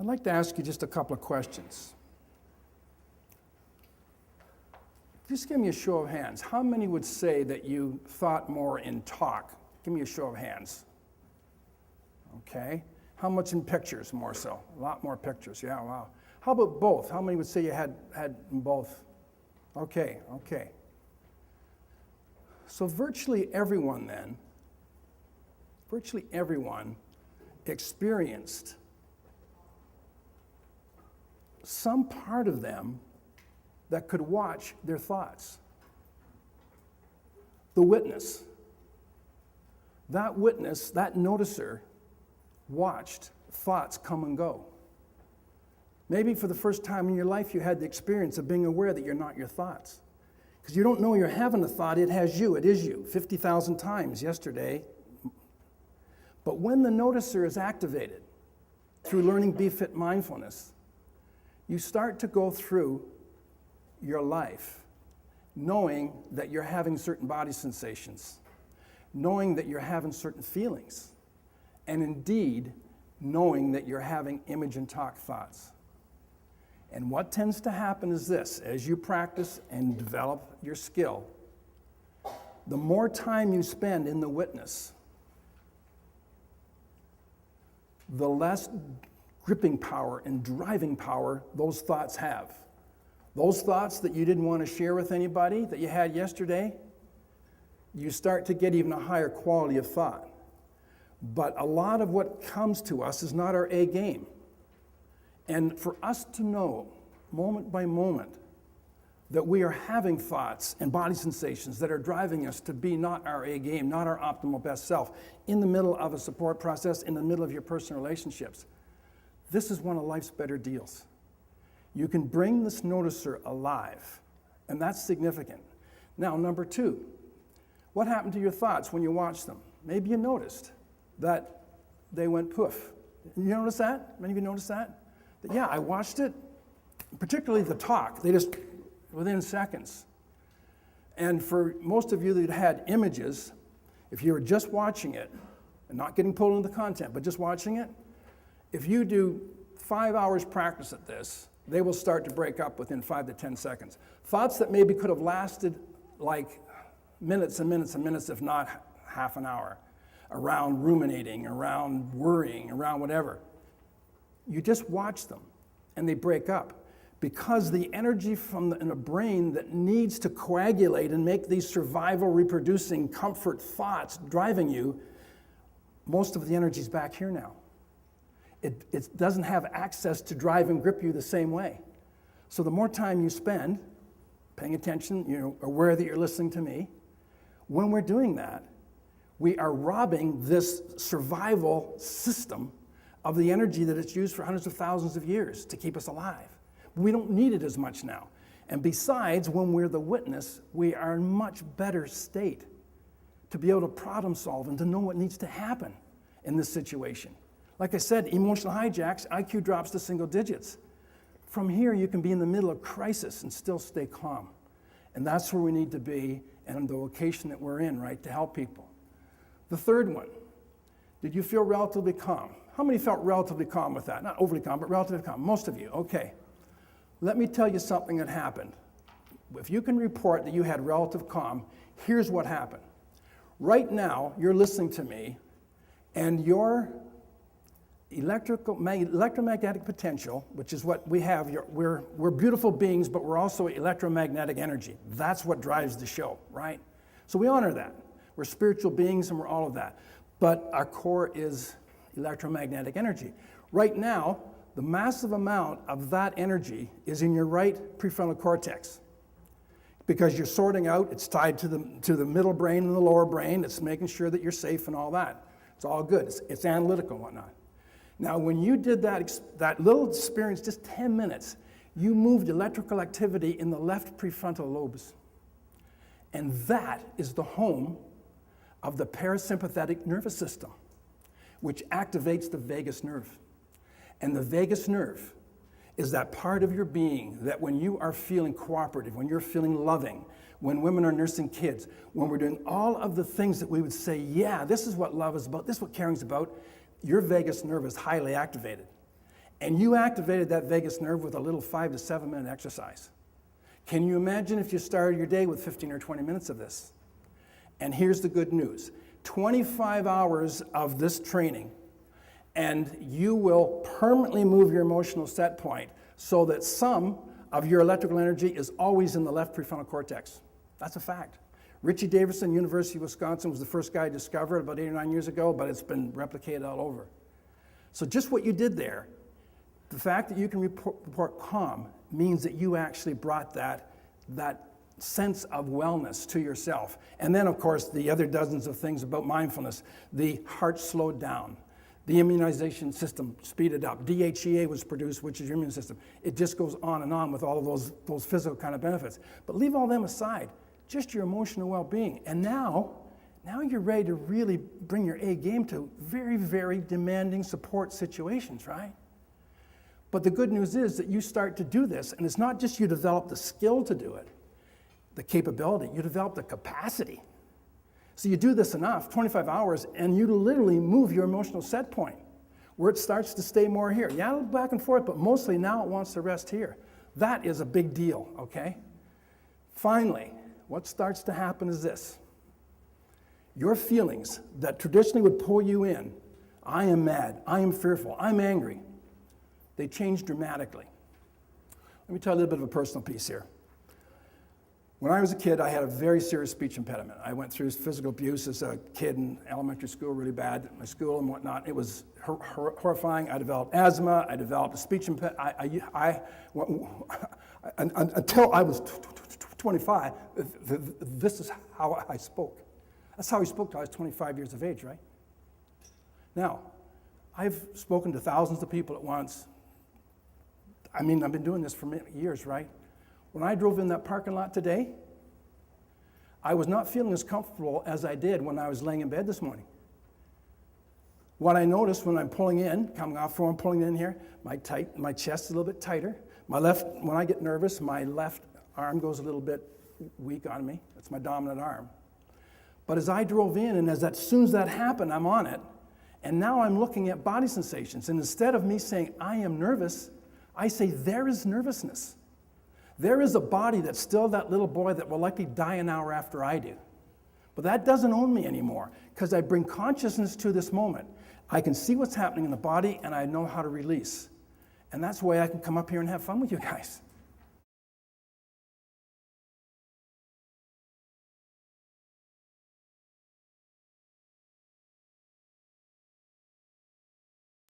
like to ask you just a couple of questions. Just give me a show of hands. How many would say that you thought more in talk? Give me a show of hands. Okay. How much in pictures more so? A lot more pictures. Yeah, wow. How about both? How many would say you had both? Okay. So virtually everyone experienced some part of them that could watch their thoughts. The witness. That witness, that noticer, watched thoughts come and go. Maybe for the first time in your life you had the experience of being aware that you're not your thoughts. Because you don't know you're having a thought, it has you, it is you, 50,000 times yesterday. But when the noticer is activated through learning BFit mindfulness, you start to go through your life knowing that you're having certain body sensations, knowing that you're having certain feelings, and indeed knowing that you're having image and talk thoughts. And what tends to happen is this: as you practice and develop your skill, the more time you spend in the witness, the less gripping power and driving power those thoughts have. Those thoughts that you didn't want to share with anybody that you had yesterday, you start to get even a higher quality of thought. But a lot of what comes to us is not our A game. And for us to know, moment by moment, that we are having thoughts and body sensations that are driving us to be not our A game, not our optimal best self, in the middle of a support process, in the middle of your personal relationships, this is one of life's better deals. You can bring this noticer alive, and that's significant. Now, number two, what happened to your thoughts when you watched them? Maybe you noticed that they went poof. You notice that? Many of you noticed that? Yeah, I watched it, particularly the talk. They just, within seconds. And for most of you that had images, if you were just watching it, and not getting pulled into the content, but just watching it, if you do 5 hours practice at this, they will start to break up within 5 to 10 seconds. Thoughts that maybe could have lasted like minutes and minutes and minutes, if not half an hour, around ruminating, around worrying, around whatever. You just watch them, and they break up. Because the energy in a brain that needs to coagulate and make these survival, reproducing, comfort thoughts driving you, most of the energy is back here now. It doesn't have access to drive and grip you the same way. So the more time you spend paying attention, you're aware that you're listening to me, when we're doing that, we are robbing this survival system of the energy that it's used for hundreds of thousands of years to keep us alive. We don't need it as much now. And besides, when we're the witness, we are in much better state to be able to problem solve and to know what needs to happen in this situation. Like I said, emotional hijacks, IQ drops to single digits. From here, you can be in the middle of crisis and still stay calm. And that's where we need to be, and the location that we're in, right, to help people. The third one, did you feel relatively calm? How many felt relatively calm with that? Not overly calm, but relatively calm. Most of you, okay. Let me tell you something that happened. If you can report that you had relative calm, here's what happened. Right now, you're listening to me, and your electromagnetic potential, which is what we have, we're beautiful beings, but we're also electromagnetic energy. That's what drives the show, right? So we honor that. We're spiritual beings, and we're all of that. But our core is electromagnetic energy. Right now, the massive amount of that energy is in your right prefrontal cortex. Because you're sorting out, it's tied to the middle brain and the lower brain. It's making sure that you're safe and all that. It's all good. It's analytical and whatnot. Now, when you did that little experience, just 10 minutes, you moved electrical activity in the left prefrontal lobes. And that is the home of the parasympathetic nervous system, which activates the vagus nerve. And the vagus nerve is that part of your being that when you are feeling cooperative, when you're feeling loving, when women are nursing kids, when we're doing all of the things that we would say, yeah, this is what love is about, this is what caring is about, your vagus nerve is highly activated. And you activated that vagus nerve with a little 5 to 7 minute exercise. Can you imagine if you started your day with 15 or 20 minutes of this? And here's the good news. 25 hours of this training, and you will permanently move your emotional set point so that some of your electrical energy is always in the left prefrontal cortex. That's a fact. Richie Davidson, University of Wisconsin, was the first guy to discover it about 8 or 9 years ago, but it's been replicated all over. So just what you did there, the fact that you can report calm means that you actually brought that sense of wellness to yourself. And then, of course, the other dozens of things about mindfulness. The heart slowed down. The immunization system speeded up. DHEA was produced, which is your immune system. It just goes on and on with all of those physical kind of benefits. But leave all them aside, just your emotional well-being. And now you're ready to really bring your A game to very, very demanding support situations, right? But the good news is that you start to do this, and it's not just you develop the skill to do it, the capability, you develop the capacity. So you do this enough, 25 hours, and you literally move your emotional set point where it starts to stay more here. Yeah, a little back and forth, but mostly now it wants to rest here. That is a big deal, okay? Finally, what starts to happen is this. Your feelings that traditionally would pull you in, I am mad, I am fearful, I'm angry, they change dramatically. Let me tell you a little bit of a personal piece here. When I was a kid, I had a very serious speech impediment. I went through physical abuse as a kid in elementary school really bad, my school and whatnot. It was horrifying. I developed asthma. I developed a speech impediment. Until I was 25, this is how I spoke. That's how I spoke till I was 25 years of age, right? Now, I've spoken to thousands of people at once. I mean, I've been doing this for many years, right? When I drove in that parking lot today, I was not feeling as comfortable as I did when I was laying in bed this morning. What I noticed when I'm pulling in, coming off floor and pulling in here, my chest is a little bit tighter. When I get nervous, my left arm goes a little bit weak on me. That's my dominant arm. But as I drove in, and as soon as that happened, I'm on it, and now I'm looking at body sensations. And instead of me saying, I am nervous, I say, there is nervousness. There is a body that's still that little boy that will likely die an hour after I do. But that doesn't own me anymore because I bring consciousness to this moment. I can see what's happening in the body and I know how to release. And that's why I can come up here and have fun with you guys.